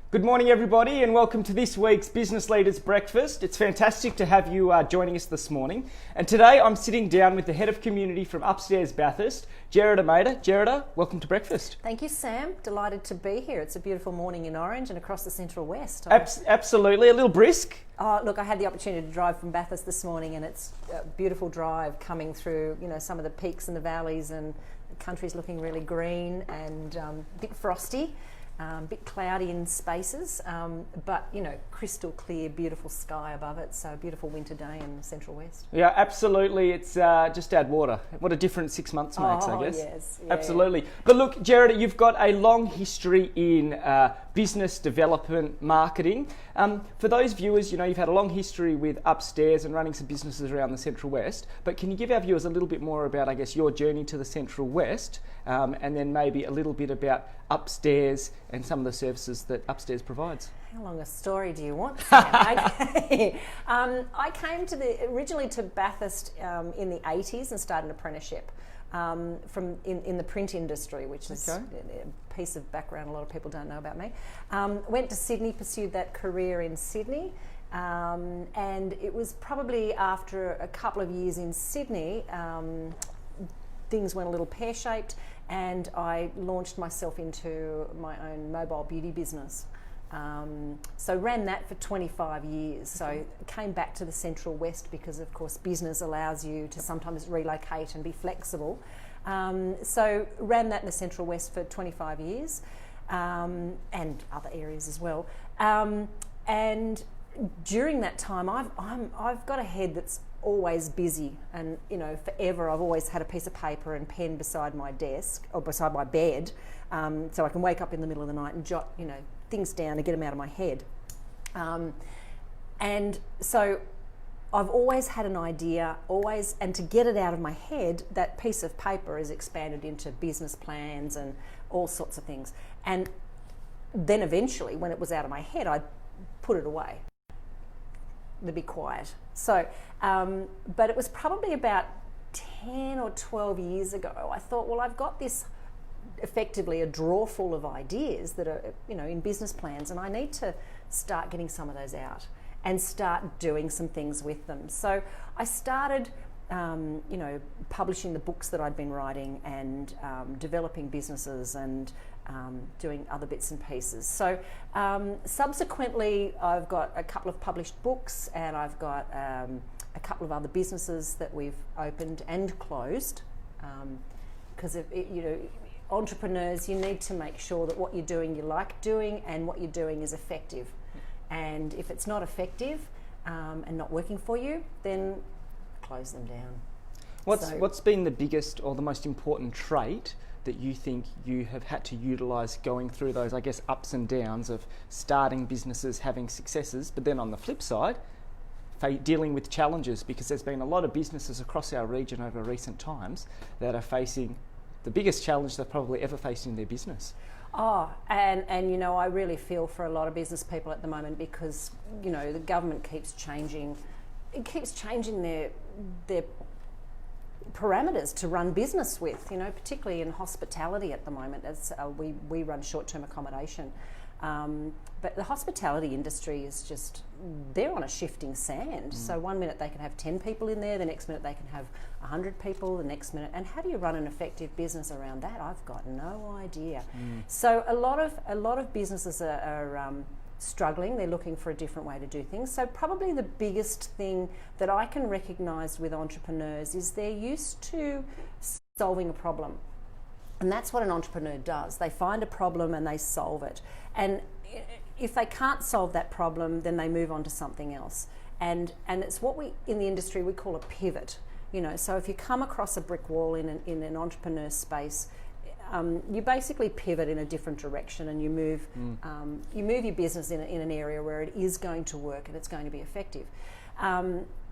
Good morning, everybody, and welcome to this week's Business Leaders Breakfast. It's fantastic to have you joining us this morning. And today I'm sitting down with the Head of Community from Upstair Bathurst, Gerarda. Gerarda, welcome to breakfast. Thank you, Sam. Delighted to be here. It's a beautiful morning in Orange and across the Central West. Absolutely, a little brisk. Oh, look, I had the opportunity to drive from Bathurst this morning, and it's a beautiful drive coming through, some of the peaks and the valleys, and the country's looking really green and a bit frosty. Bit cloudy in spaces, but crystal clear, beautiful sky above it. So a beautiful winter day in the Central West. Yeah, absolutely. It's just add water. What a difference 6 months makes, I guess. Yes, yeah. Absolutely. But look, Gerarda, you've got a long history in business development, marketing. For those viewers, you've had a long history with Upstairs and running some businesses around the Central West. But can you give our viewers a little bit more about, I guess, your journey to the Central West, and then maybe a little bit about Upstairs and some of the services that Upstairs provides? How long a story do you want, Sam? Okay. I came originally to Bathurst in the 80s and started an apprenticeship in the print industry, which is a piece of background a lot of people don't know about me. Went to Sydney, pursued that career in Sydney, and it was probably after a couple of years in Sydney, things went a little pear-shaped, and I launched myself into my own mobile beauty business. So ran that for 25 years. So came back to the Central West because, of course, business allows you to sometimes relocate and be flexible. So ran that in the Central West for 25 years, and other areas as well. And during that time, I've got a head that's always busy, and forever I've always had a piece of paper and pen beside my desk or beside my bed, so I can wake up in the middle of the night and jot things down to get them out of my head. And so I've always had an idea, and to get it out of my head, that piece of paper is expanded into business plans and all sorts of things. And then eventually, when it was out of my head, I put it away to be quiet. So, but it was probably about 10 or 12 years ago, I thought, well, I've got this effectively a drawer full of ideas that are, in business plans, and I need to start getting some of those out and start doing some things with them. So I started, publishing the books that I'd been writing and developing businesses and doing other bits and pieces. So subsequently, I've got a couple of published books, and I've got a couple of other businesses that we've opened and closed, because entrepreneurs, you need to make sure that what you're doing you like doing, and what you're doing is effective. And if it's not effective and not working for you, then close them down. What's been the biggest or the most important trait that you think you have had to utilise going through those, I guess, ups and downs of starting businesses, having successes, but then on the flip side, dealing with challenges? Because there's been a lot of businesses across our region over recent times that are facing the biggest challenge they've probably ever faced in their business. Oh, and I really feel for a lot of business people at the moment, because the government keeps changing. It keeps changing their parameters to run business with. Particularly in hospitality at the moment, as we run short-term accommodation. But the hospitality industry is just, they're on a shifting sand. So one minute they can have 10 people in there, the next minute they can have 100 people, the next minute. And how do you run an effective business around that? I've got no idea. So a lot of businesses are struggling. They're looking for a different way to do things. So probably the biggest thing that I can recognise with entrepreneurs is they're used to solving a problem. And that's what an entrepreneur does. They find a problem and they solve it. And if they can't solve that problem, then they move on to something else. And it's what we, in the industry, we call a pivot. So if you come across a brick wall in an entrepreneur space, you basically pivot in a different direction, and you move your business in an area where it is going to work and it's going to be effective.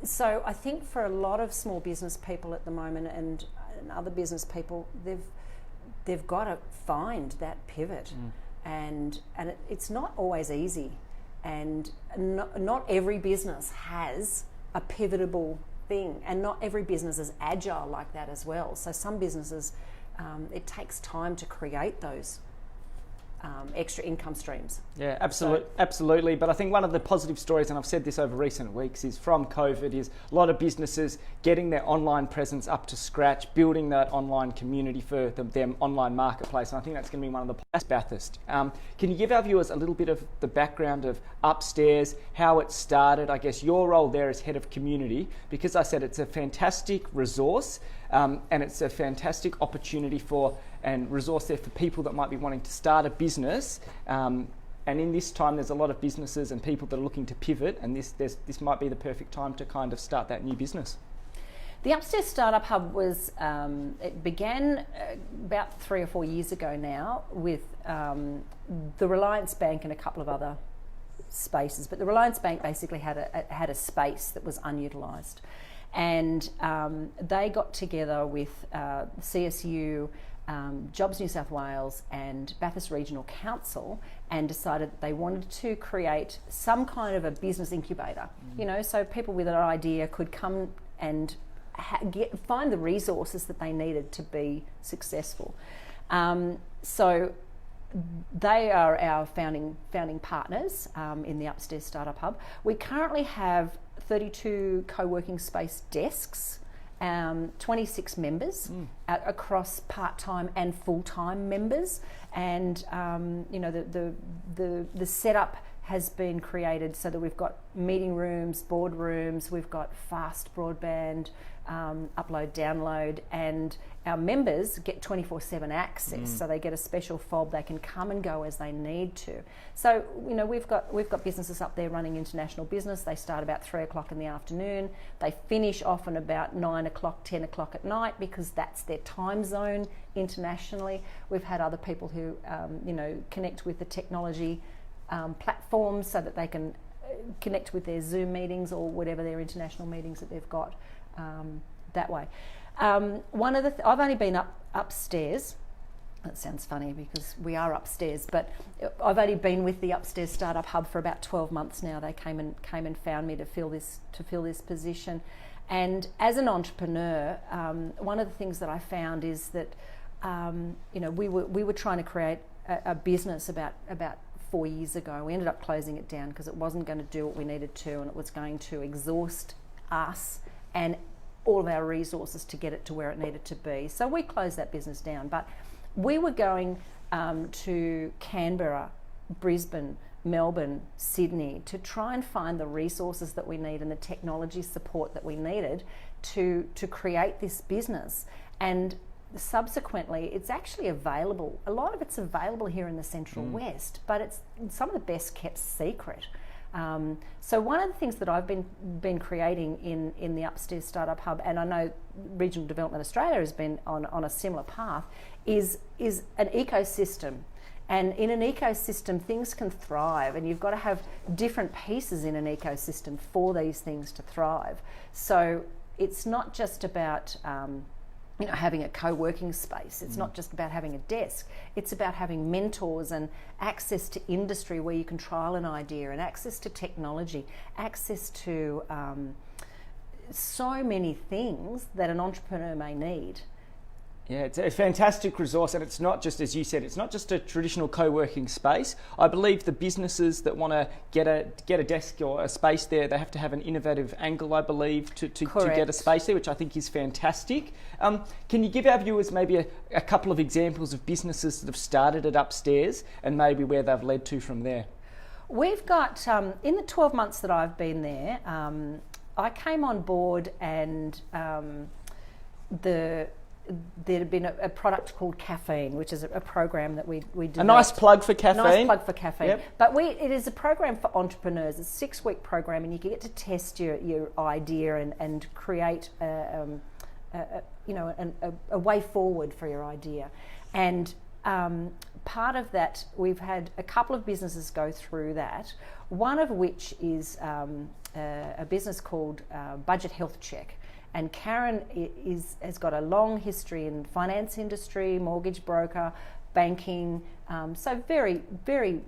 So I think for a lot of small business people at the moment, and other business people, they've got to find that pivot, and it's not always easy, and not every business has a pivotable thing, and not every business is agile like that as well. So some businesses, it takes time to create those extra income streams. Yeah, absolutely. But I think one of the positive stories, and I've said this over recent weeks, is from COVID is a lot of businesses getting their online presence up to scratch, building that online community for them online marketplace. And I think that's going to be one of the Bathurst. Can you give our viewers a little bit of the background of Upstairs, how it started, I guess your role there as head of community, because I said it's a fantastic resource and it's a fantastic opportunity and resource there for people that might be wanting to start a business. And in this time, there's a lot of businesses and people that are looking to pivot, and this might be the perfect time to kind of start that new business. The Upstair Startup Hub it began about 3 or 4 years ago now with the Reliance Bank and a couple of other spaces. But the Reliance Bank basically had a space that was unutilised. And they got together with CSU, Jobs New South Wales and Bathurst Regional Council and decided that they wanted to create some kind of a business incubator, so people with an idea could come and find the resources that they needed to be successful. So they are our founding partners in the Upstair Startup Hub. We currently have 32 co-working space desks, 26 members across part-time and full-time members, and the setup has been created so that we've got meeting rooms, boardrooms, we've got fast broadband, upload, download, and our members get 24/7 access, so they get a special fob. They can come and go as they need to. So we've got businesses up there running international business. They start about 3 o'clock in the afternoon. They finish often about 9 o'clock, 10 o'clock at night because that's their time zone internationally. We've had other people who connect with the technology platforms so that they can connect with their Zoom meetings or whatever their international meetings that they've got that way. I've only been upstairs. That sounds funny because we are upstairs, but I've only been with the Upstairs Startup Hub for about 12 months now. They came and found me to fill this position. And as an entrepreneur, one of the things that I found is that we were trying to create a business about 4 years ago. We ended up closing it down because it wasn't going to do what we needed to, and it was going to exhaust us and all of our resources to get it to where it needed to be. So we closed that business down. But we were going to Canberra, Brisbane, Melbourne, Sydney to try and find the resources that we need and the technology support that we needed to create this business. And subsequently, it's actually available. A lot of it's available here in the Central West, but it's some of the best kept secret. So one of the things that I've been creating in the Upstairs Startup Hub, and I know Regional Development Australia has been on a similar path, is an ecosystem. And in an ecosystem, things can thrive, and you've got to have different pieces in an ecosystem for these things to thrive. So it's not just about having a co-working space. It's not just about having a desk. It's about having mentors and access to industry where you can trial an idea, and access to technology, access to so many things that an entrepreneur may need. Yeah, it's a fantastic resource, and it's not just, as you said, it's not just a traditional co-working space. I believe the businesses that want to get a desk or a space there, they have to have an innovative angle, I believe, to get a space there, which I think is fantastic. Can you give our viewers maybe a couple of examples of businesses that have started at Upstairs and maybe where they've led to from there? We've got, in the 12 months that I've been there, I came on board and there had been a product called Caffeine, which is a program that we developed. A nice plug for caffeine. Nice plug for caffeine. Yep. But it is a program for entrepreneurs. It's a 6-week program, and you get to test your idea and create a way forward for your idea. And part of that, we've had a couple of businesses go through that. One of which is a business called Budget Health Check. And Karen has got a long history in the finance industry, mortgage broker, banking, so very, very,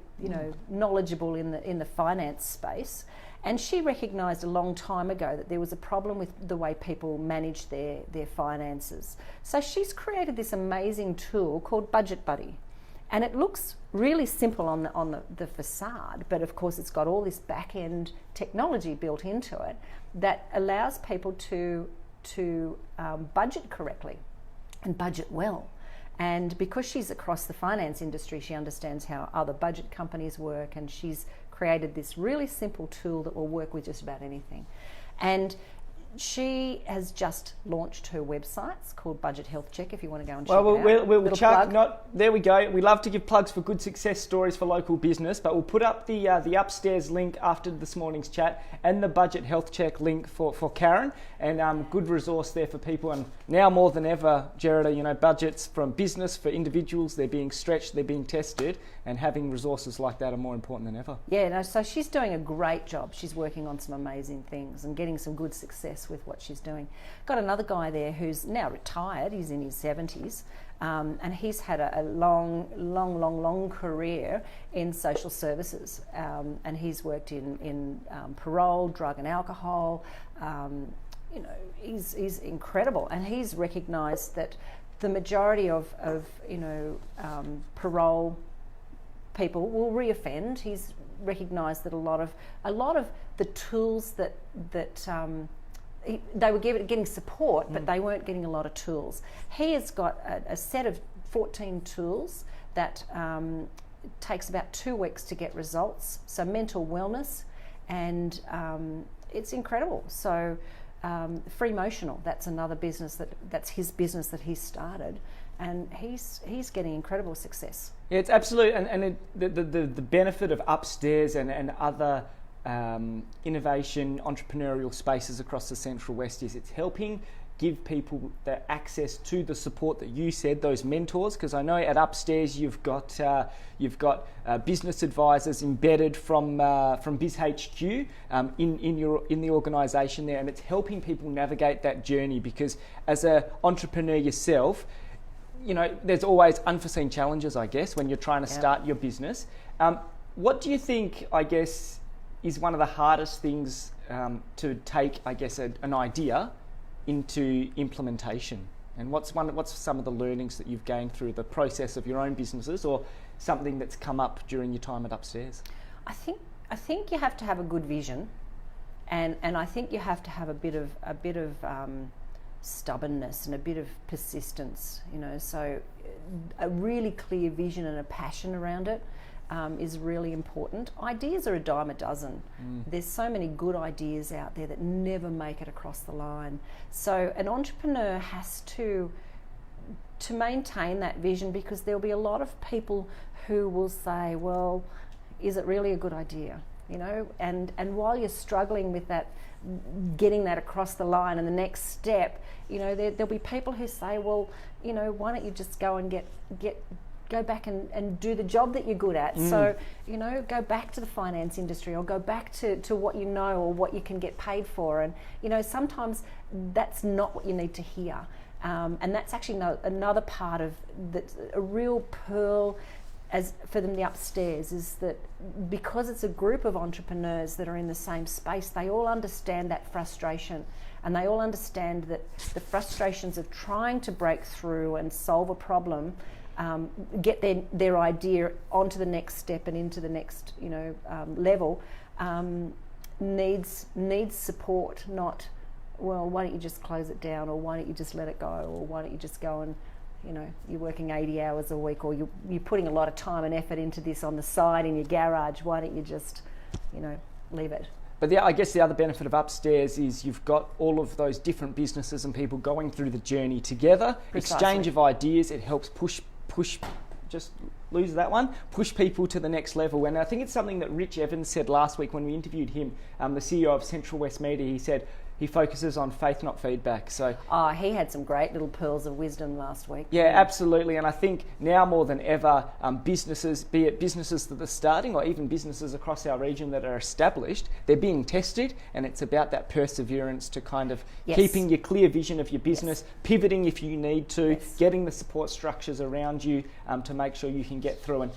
knowledgeable in the finance space. And she recognised a long time ago that there was a problem with the way people manage their finances. So she's created this amazing tool called Budget Buddy. And it looks really simple on the facade, but of course it's got all this back-end technology built into it that allows people to budget correctly and budget well. And because she's across the finance industry, she understands how other budget companies work, and she's created this really simple tool that will work with just about anything. And she has just launched her website. It's called Budget Health Check if you want to go and check it out. We'll chuck, there we go. We love to give plugs for good success stories for local business, but we'll put up the Upstairs link after this morning's chat and the Budget Health Check link for Karen, and good resource there for people. And now more than ever, Gerarda, budgets from business for individuals, they're being stretched, they're being tested, and having resources like that are more important than ever. Yeah, no, so she's doing a great job. She's working on some amazing things and getting some good success with what she's doing. Got another guy there who's now retired. He's in his 70s, and he's had a long career in social services, and he's worked in parole, drug and alcohol. He's incredible, and he's recognised that the majority of parole people will reoffend. He's recognised that a lot of the tools that they were getting support, but they weren't getting a lot of tools. He has got a set of 14 tools that takes about 2 weeks to get results. So mental wellness, and it's incredible. So Free Motional, that's another business that's his business that he started, and he's getting incredible success. Yeah, it's absolute, and the benefit of Upstairs and other innovation, entrepreneurial spaces across the Central West is it's helping give people the access to the support that you said, those mentors, because I know at Upstairs you've got business advisors embedded from BizHQ in the organisation there, and it's helping people navigate that journey, because as an entrepreneur yourself, there's always unforeseen challenges, I guess, when you're trying to start your business. What do you think, I guess, is one of the hardest things to take, I guess, an idea into implementation? And what's some of the learnings that you've gained through the process of your own businesses, or something that's come up during your time at Upstairs? I think you have to have a good vision, and I think you have to have a bit of stubbornness and a bit of persistence. So a really clear vision and a passion around it is really important. Ideas are a dime a dozen. There's so many good ideas out there that never make it across the line. So an entrepreneur has to maintain that vision, because there'll be a lot of people who will say, well, is it really a good idea? And while you're struggling with that, getting that across the line and the next step, there'll be people who say, well, why don't you just go and go back and do the job that you're good at. So, go back to the finance industry, or go back to what you know or what you can get paid for. And, sometimes that's not what you need to hear. And that's actually another part of a real pearl for them, the Upstairs, is that because it's a group of entrepreneurs that are in the same space, they all understand that frustration, and they all understand that the frustrations of trying to break through and solve a problem, get their idea onto the next step and into the next level, needs support, not, well, why don't you just close it down, or why don't you just let it go, or why don't you just go and you're working 80 hours a week, or you're putting a lot of time and effort into this on the side in your garage, why don't you just leave it. But I guess the other benefit of Upstairs is you've got all of those different businesses and people going through the journey together. Precisely. Exchange of ideas, it helps push people to the next level. And I think it's something that Rich Evans said last week when we interviewed him, the CEO of Central West Media. He said he focuses on faith, not feedback. So he had some great little pearls of wisdom last week. Yeah, absolutely. And I think now more than ever, businesses, be it businesses that are starting or even businesses across our region that are established, they're being tested, and it's about that perseverance to kind of keeping your clear vision of your business, pivoting if you need to, getting the support structures around you to make sure you can get through.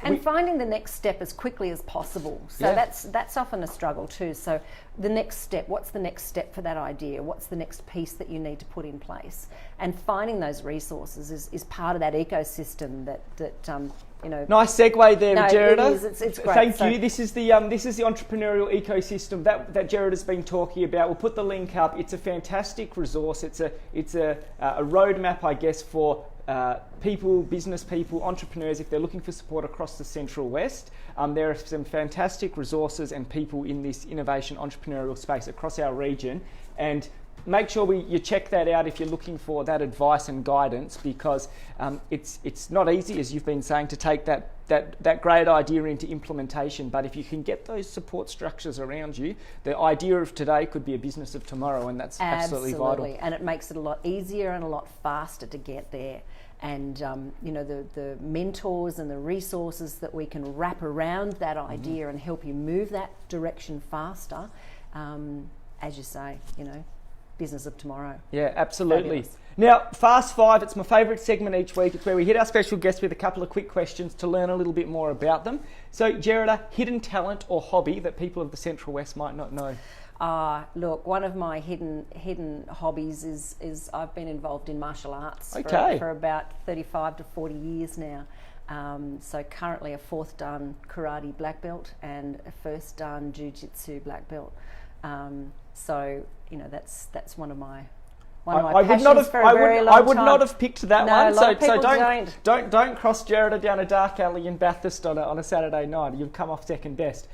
And finding the next step as quickly as possible. So that's often a struggle too. So the next step, what's the next step for that idea? What's the next piece that you need to put in place? And finding those resources is part of that ecosystem that Nice segue there, No, Gerarda. it is. It's great. Thank you. This is the entrepreneurial ecosystem that Gerarda's been talking about. We'll put the link up. It's a fantastic resource. It's a roadmap, I guess, for people, business people, entrepreneurs, if they're looking for support across the Central West. There are some fantastic resources and people in this innovation entrepreneurial space across our region, and make sure you check that out if you're looking for that advice and guidance, because it's not easy, as you've been saying, to take that great idea into implementation. But if you can get those support structures around you, the idea of today could be a business of tomorrow, and that's absolutely vital. And it makes it a lot easier and a lot faster to get there. And the mentors and the resources that we can wrap around that idea and help you move that direction faster, as you say, business of tomorrow. Yeah, absolutely. Fabulous. Now, Fast Five, it's my favourite segment each week. It's where we hit our special guests with a couple of quick questions to learn a little bit more about them. So, Gerarda, hidden talent or hobby that people of the Central West might not know? Look, one of my hidden hobbies is I've been involved in martial arts for about 35 to 40 years now. So currently a 4th dan karate black belt and a 1st dan jiu-jitsu black belt. So that's one of my passions for a very long time. I would not have picked that one. So don't cross Gerarda down a dark alley in Bathurst on a Saturday night. You'll come off second best.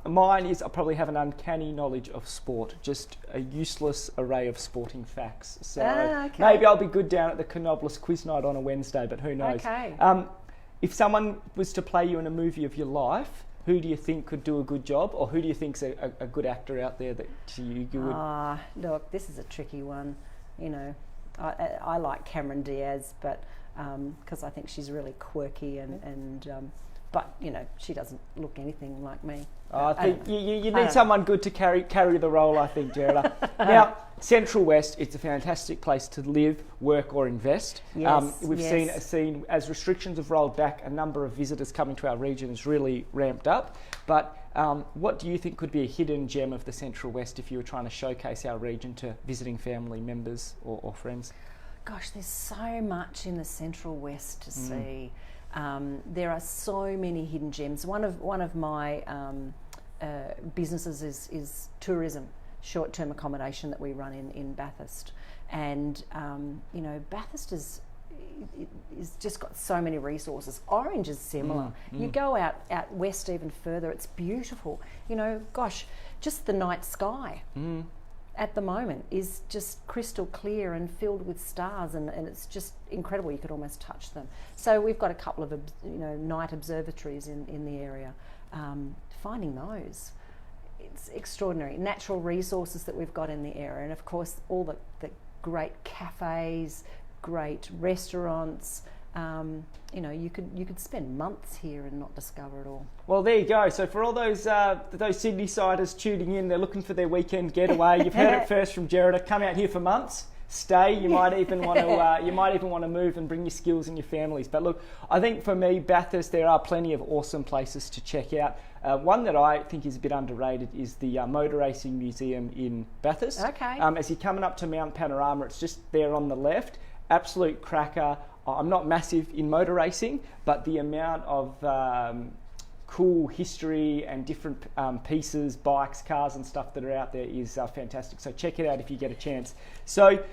Mine is I probably have an uncanny knowledge of sport, just a useless array of sporting facts. So maybe I'll be good down at the Canobolas quiz night on a Wednesday, but who knows? Okay. If someone was to play you in a movie of your life, who do you think could do a good job, or who do you think's a good actor out there that you would? Look, this is a tricky one. I like Cameron Diaz, but because I think she's really quirky but she doesn't look anything like me. I think you need someone good to carry the role, I think, Gerarda. Now, Central West, it's a fantastic place to live, work or invest. We've seen as restrictions have rolled back, a number of visitors coming to our region has really ramped up. But what do you think could be a hidden gem of the Central West if you were trying to showcase our region to visiting family members or friends? Gosh, there's so much in the Central West to see. There are so many hidden gems. One of my businesses is tourism, short-term accommodation that we run in Bathurst, and Bathurst is just got so many resources. Orange is similar. You go out west even further, it's beautiful. Gosh, just the night sky. At the moment is just crystal clear and filled with stars, and it's just incredible. You could almost touch them. So we've got a couple of night observatories in the area. Finding those, it's extraordinary. Natural resources that we've got in the area, and of course all the great cafes, great restaurants. You could spend months here and not discover it all. Well, there you go. So for all those Sydney-siders tuning in, they're looking for their weekend getaway. You've heard it first from Gerarda. Come out here for months, stay. You might even want to move and bring your skills and your families. But look, I think for me, Bathurst, there are plenty of awesome places to check out. One that I think is a bit underrated is the Motor Racing Museum in Bathurst. Okay. As you're coming up to Mount Panorama, it's just there on the left. Absolute cracker. I'm not massive in motor racing, but the amount of cool history and different pieces, bikes, cars and stuff that are out there is fantastic. So check it out if you get a chance. So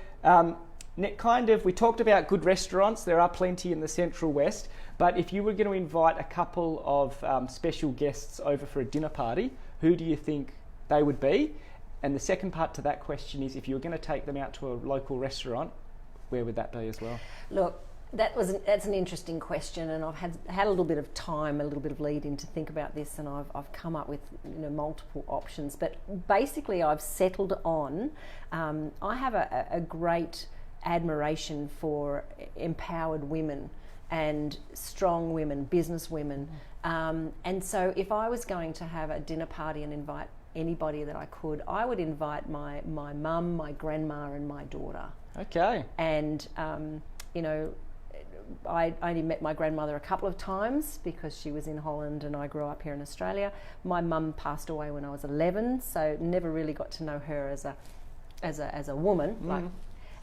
we talked about good restaurants. There are plenty in the Central West, but if you were going to invite a couple of special guests over for a dinner party, who do you think they would be? And the second part to that question is, if you were going to take them out to a local restaurant, where would that be as well? Look, that's an interesting question, and I've had a little bit of time, a little bit of lead in to think about this, and I've come up with multiple options. But basically, I've settled on. I have a great admiration for empowered women and strong women, business women, and so if I was going to have a dinner party and invite anybody that I could, I would invite my mum, my grandma, and my daughter. Okay. And I only met my grandmother a couple of times because she was in Holland and I grew up here in Australia. My mum passed away when I was 11, so never really got to know her as a woman.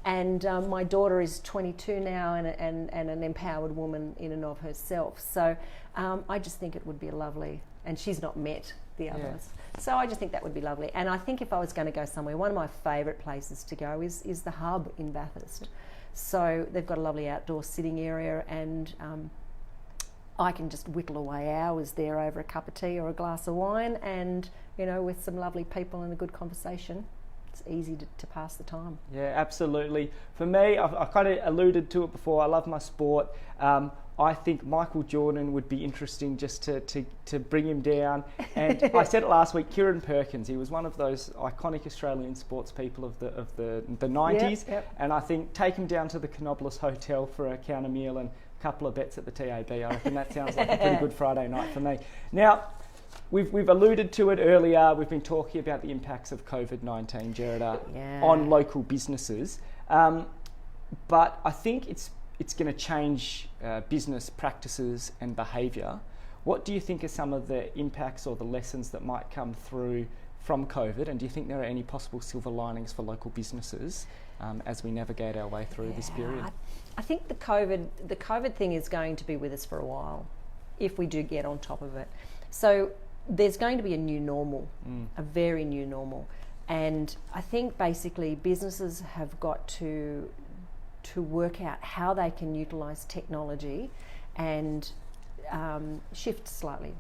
And my daughter is 22 now and an empowered woman in and of herself. So I just think it would be lovely. And she's not met the others. So I just think that would be lovely. And I think if I was going to go somewhere, one of my favourite places to go is the Hub in Bathurst. So they've got a lovely outdoor sitting area, and I can just whittle away hours there over a cup of tea or a glass of wine, and with some lovely people and a good conversation. It's easy to pass the time. Yeah, absolutely. For me, I kind of alluded to it before. I love my sport. I think Michael Jordan would be interesting just to bring him down. And I said it last week, Kieran Perkins, he was one of those iconic Australian sports people of the 90s. Yep. And I think take him down to the Canobolas Hotel for a counter meal and a couple of bets at the TAB. I reckon that sounds like a pretty good Friday night for me. Now, we've alluded to it earlier. We've been talking about the impacts of COVID-19, Gerarda, on local businesses. But I think it's going to change business practices and behaviour. What do you think are some of the impacts or the lessons that might come through from COVID? And do you think there are any possible silver linings for local businesses as we navigate our way through this period? I think the COVID thing is going to be with us for a while, if we do get on top of it. So there's going to be a new normal, a very new normal. And I think basically businesses have got to work out how they can utilise technology and shift slightly.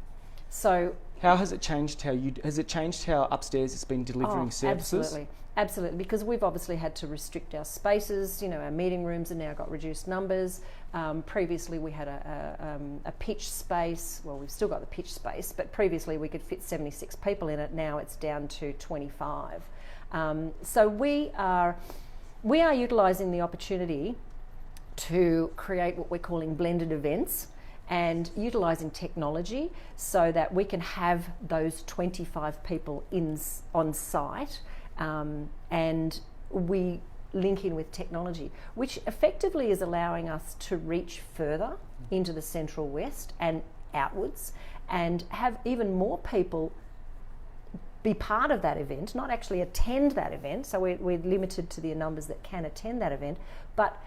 So how has it changed how Upstairs has been delivering services? Absolutely, because we've obviously had to restrict our spaces. Our meeting rooms have now got reduced numbers. Previously we had a pitch space. Well, we've still got the pitch space, but previously we could fit 76 people in it. Now it's down to 25. So we are utilising the opportunity to create what we're calling blended events and utilising technology so that we can have those 25 people on site, and we link in with technology, which effectively is allowing us to reach further into the Central West and outwards and have even more people be part of that event, not actually attend that event. So we're limited to the numbers that can attend that event, but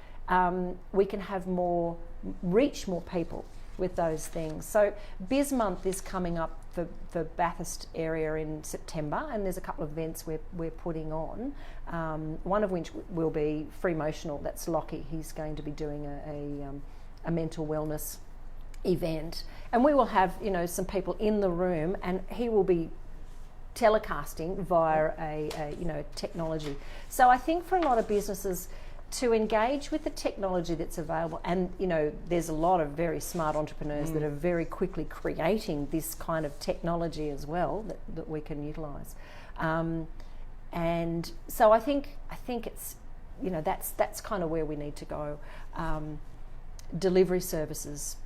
we can have reach more people with those things. So Biz Month is coming up for Bathurst area in September, and there's a couple of events we're putting on, one of which will be Free Motional. That's Lockie. He's going to be doing a mental wellness event, and we will have some people in the room, and he will be telecasting via a technology. So I think for a lot of businesses to engage with the technology that's available, and there's a lot of very smart entrepreneurs that are very quickly creating this kind of technology as well that we can utilise, and so I think it's that's kind of where we need to go. Delivery services,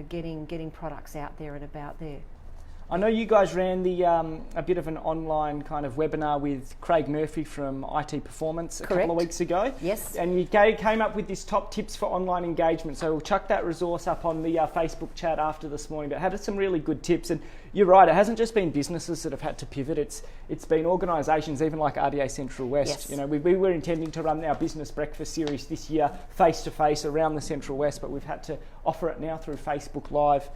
getting products out there and about there. I know you guys ran a bit of an online kind of webinar with Craig Murphy from IT Performance a couple of weeks ago. Yes. And you came up with this top tips for online engagement. So we'll chuck that resource up on the Facebook chat after this morning. But had some really good tips. And you're right, it hasn't just been businesses that have had to pivot. It's been organisations, even like RDA Central West. Yes. We were intending to run our business breakfast series this year face to face around the Central West, but we've had to offer it now through Facebook Live,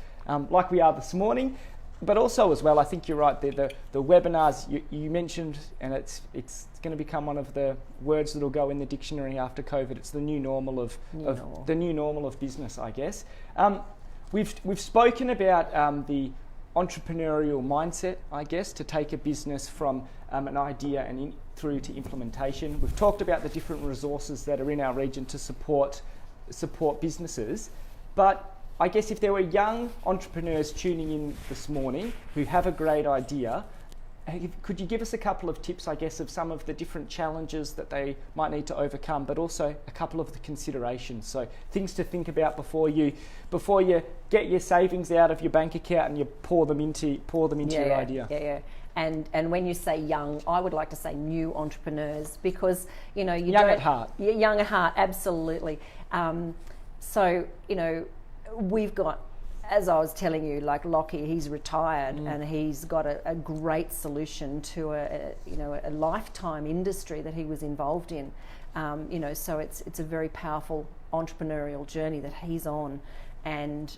like we are this morning. But also as well, I think you're right, the webinars you mentioned, and it's going to become one of the words that will go in the dictionary after COVID. It's the new normal of business, I guess. We've spoken about the entrepreneurial mindset, I guess, to take a business from an idea and through to implementation. We've talked about the different resources that are in our region to support businesses, but I guess if there were young entrepreneurs tuning in this morning who have a great idea, could you give us a couple of tips, I guess, of some of the different challenges that they might need to overcome, but also a couple of the considerations? So things to think about before you get your savings out of your bank account and you pour them into your idea. Yeah. And when you say young, I would like to say new entrepreneurs, because young at heart. Young at heart, absolutely. So we've got as I was telling you, like Lockie, he's retired and he's got a great solution to a lifetime industry that he was involved in. So it's a very powerful entrepreneurial journey that he's on, and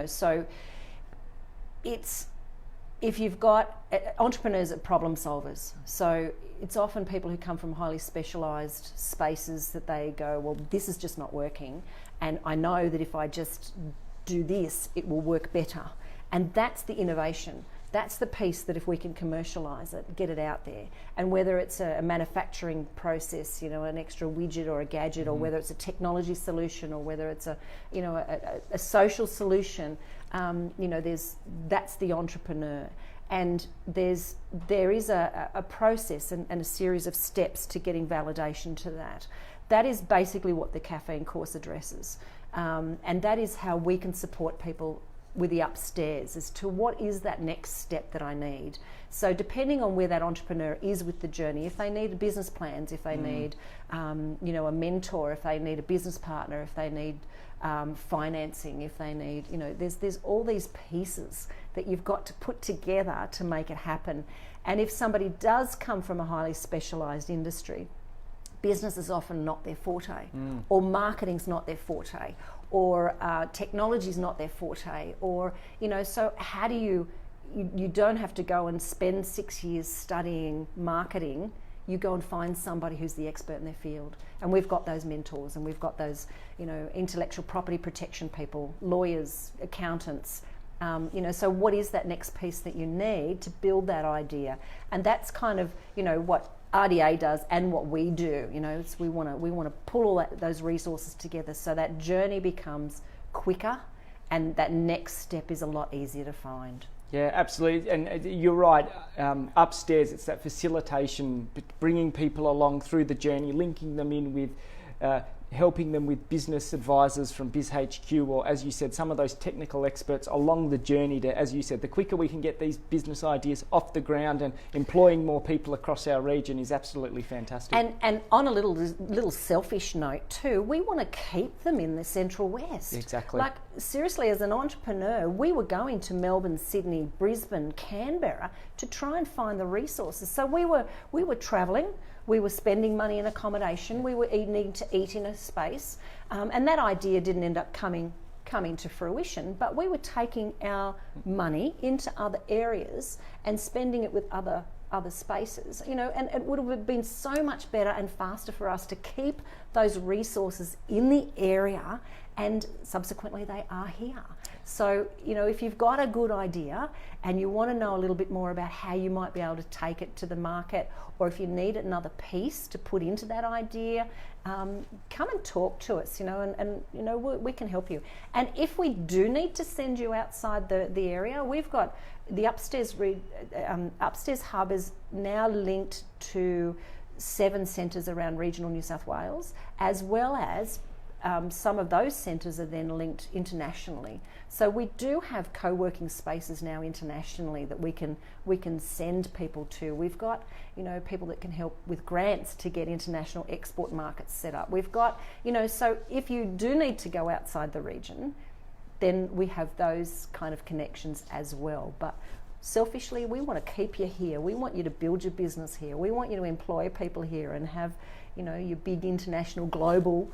so it's, if you've got entrepreneurs are problem solvers, so it's often people who come from highly specialised spaces that they go, well, this is just not working, and I know that if I just do this, it will work better. And that's the innovation. That's the piece that if we can commercialise it, get it out there. And whether it's a manufacturing process, an extra widget or a gadget, or whether it's a technology solution, or whether it's a social solution, that's the entrepreneur. And there is a process and a series of steps to getting validation to that. That is basically what the caffeine course addresses. And that is how we can support people with the upstairs as to what is that next step that I need. So depending on where that entrepreneur is with the journey, if they need business plans, if they need a mentor, if they need a business partner, if they need financing, if they need, there's all these pieces that you've got to put together to make it happen. And if somebody does come from a highly specialised industry, business is often not their forte, or marketing's not their forte, or technology's not their forte, or, so how do you don't have to go and spend 6 years studying marketing. You go and find somebody who's the expert in their field. And we've got those mentors, and we've got those, intellectual property protection people, lawyers, accountants. So what is that next piece that you need to build that idea? And that's kind of, what RDA does and what we do. It's we want to pull all those resources together so that journey becomes quicker, and that next step is a lot easier to find. Yeah, absolutely. And you're right. Upstairs, it's that facilitation, bringing people along through the journey, linking them in with helping them with business advisors from BizHQ, or, as you said, some of those technical experts along the journey to, as you said, the quicker we can get these business ideas off the ground and employing more people across our region is absolutely fantastic. And on a little selfish note too, we want to keep them in the Central West. Exactly. Like, seriously, as an entrepreneur, we were going to Melbourne, Sydney, Brisbane, Canberra to try and find the resources. So we were travelling. We were spending money in accommodation. We were needing to eat in a space, and that idea didn't end up coming to fruition. But we were taking our money into other areas and spending it with other spaces, and it would have been so much better and faster for us to keep those resources in the area, and subsequently they are here. So, if you've got a good idea and you want to know a little bit more about how you might be able to take it to the market, or if you need another piece to put into that idea, come and talk to us, and we can help you. And if we do need to send you outside the area, we've got the Upstairs Hub is now linked to 7 centres around regional New South Wales, as well as some of those centres are then linked internationally. So we do have co-working spaces now internationally that we can send people to. We've got people that can help with grants to get international export markets set up. We've got so if you do need to go outside the region, then we have those kind of connections as well. But selfishly, we want to keep you here. We want you to build your business here. We want you to employ people here and have your big international global.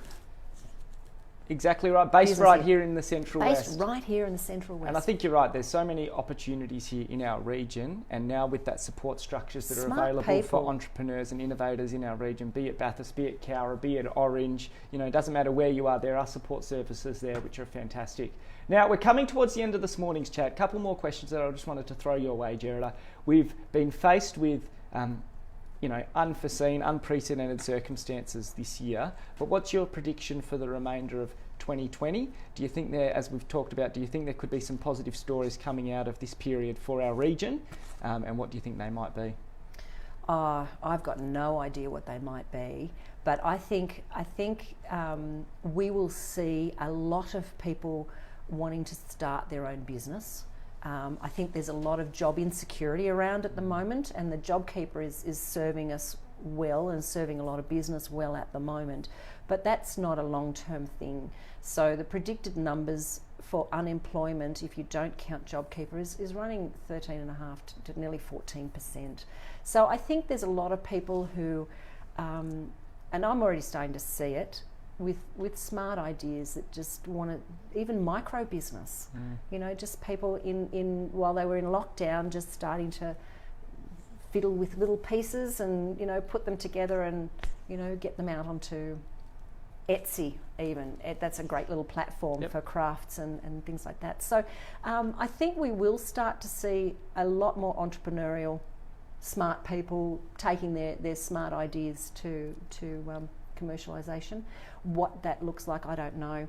Exactly right. Based right here in the Central West. Based right here in the Central West. And I think you're right. There's so many opportunities here in our region, and now with that support structures that are available for entrepreneurs and innovators in our region, be it Bathurst, be it Cowra, be it Orange, it doesn't matter where you are, there are support services there which are fantastic. Now, we're coming towards the end of this morning's chat. A couple more questions that I just wanted to throw your way, Gerarda. We've been faced with unforeseen, unprecedented circumstances this year. But what's your prediction for the remainder of 2020? Do you think as we've talked about, do you think there could be some positive stories coming out of this period for our region? And what do you think they might be? I've got no idea what they might be, but I think we will see a lot of people wanting to start their own business. I think there's a lot of job insecurity around at the moment, and the JobKeeper is serving us well and serving a lot of business well at the moment, but that's not a long-term thing. So the predicted numbers for unemployment, if you don't count JobKeeper, is running 13.5 to nearly 14%. So I think there's a lot of people who, and I'm already starting to see it, with smart ideas that just want to, even micro business, just people in while they were in lockdown, just starting to fiddle with little pieces and, put them together and, get them out onto Etsy even. That's a great little platform for crafts and things like that. So I think we will start to see a lot more entrepreneurial, smart people taking their smart ideas to commercialisation. What that looks like, I don't know.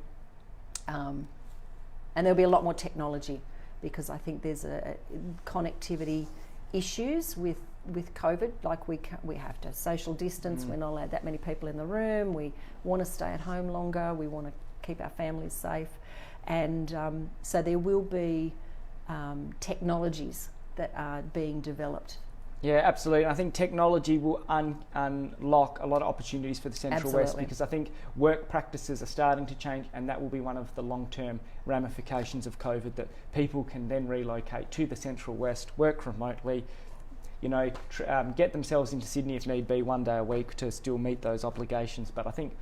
And there'll be a lot more technology, because I think there's a connectivity issues with COVID. Like we have to social distance. We're not allowed that many people in the room. We want to stay at home longer. We want to keep our families safe, and so there will be technologies that are being developed. Yeah, absolutely. I think technology will unlock a lot of opportunities for the Central West, because I think work practices are starting to change, and that will be one of the long-term ramifications of COVID, that people can then relocate to the Central West, work remotely, get themselves into Sydney if need be 1 day a week to still meet those obligations. But I think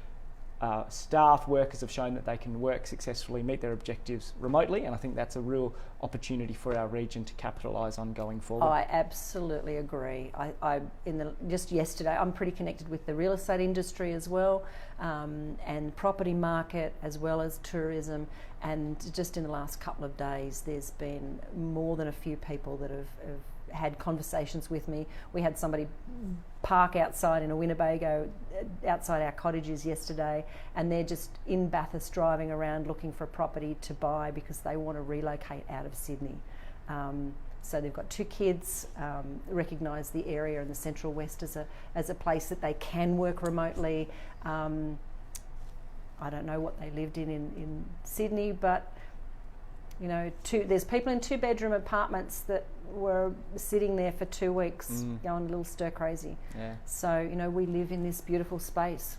workers have shown that they can work successfully, meet their objectives remotely, and I think that's a real opportunity for our region to capitalise on going forward. I absolutely agree. Just yesterday, I'm pretty connected with the real estate industry as well, and property market, as well as tourism. And just in the last couple of days, there's been more than a few people that have had conversations with me. We had somebody park outside in a Winnebago outside our cottages yesterday, and they're just in Bathurst driving around looking for a property to buy because they want to relocate out of Sydney. So they've got 2 kids, recognise the area and the Central West as a place that they can work remotely. I don't know what they lived in Sydney, but there's people in 2-bedroom apartments that were sitting there for 2 weeks, going a little stir crazy. Yeah. So, we live in this beautiful space.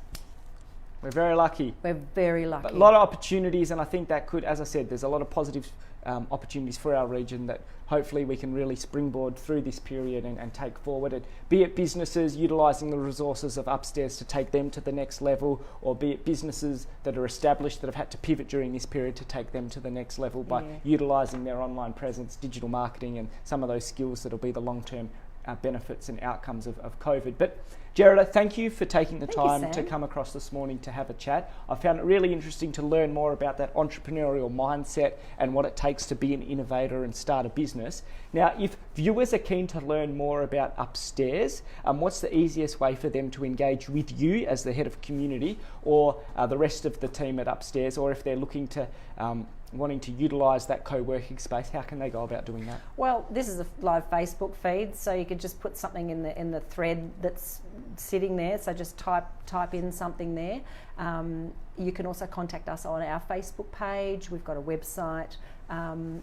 We're very lucky. We're very lucky. But a lot of opportunities, and I think that could, as I said, there's a lot of positive opportunities for our region that hopefully we can really springboard through this period and take forward. And be it businesses utilising the resources of Upstairs to take them to the next level, or be it businesses that are established that have had to pivot during this period to take them to the next level by utilising their online presence, digital marketing, and some of those skills that will be the long-term benefits and outcomes of COVID. But Gerarda, thank you for taking the time to come across this morning to have a chat. I found it really interesting to learn more about that entrepreneurial mindset and what it takes to be an innovator and start a business. Now, if viewers are keen to learn more about Upstairs, what's the easiest way for them to engage with you as the head of community, or the rest of the team at Upstairs, or if they're looking to wanting to utilise that co-working space, how can they go about doing that? Well, this is a live Facebook feed, so you could just put something in the thread that's sitting there. So just type in something there. You can also contact us on our Facebook page. We've got a website,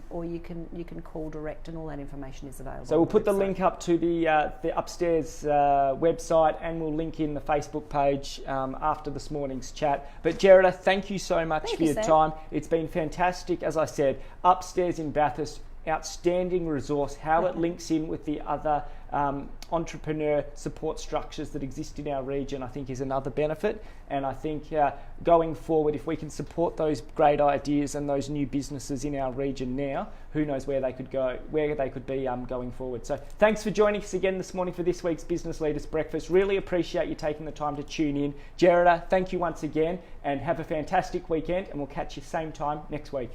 or you can call direct, and all that information is available. So we'll put the link up to the Upstairs website, and we'll link in the Facebook page after this morning's chat. But Gerarda, thank you so much for your time. It's been fantastic. As I said, Upstairs in Bathurst, outstanding resource. How it links in with the other entrepreneur support structures that exist in our region, I think, is another benefit. And I think going forward, if we can support those great ideas and those new businesses in our region now, who knows where they could go, where they could be going forward. So thanks for joining us again this morning for this week's Business Leaders Breakfast. Really appreciate you taking the time to tune in. Gerarda, thank you once again, and have a fantastic weekend, and we'll catch you same time next week.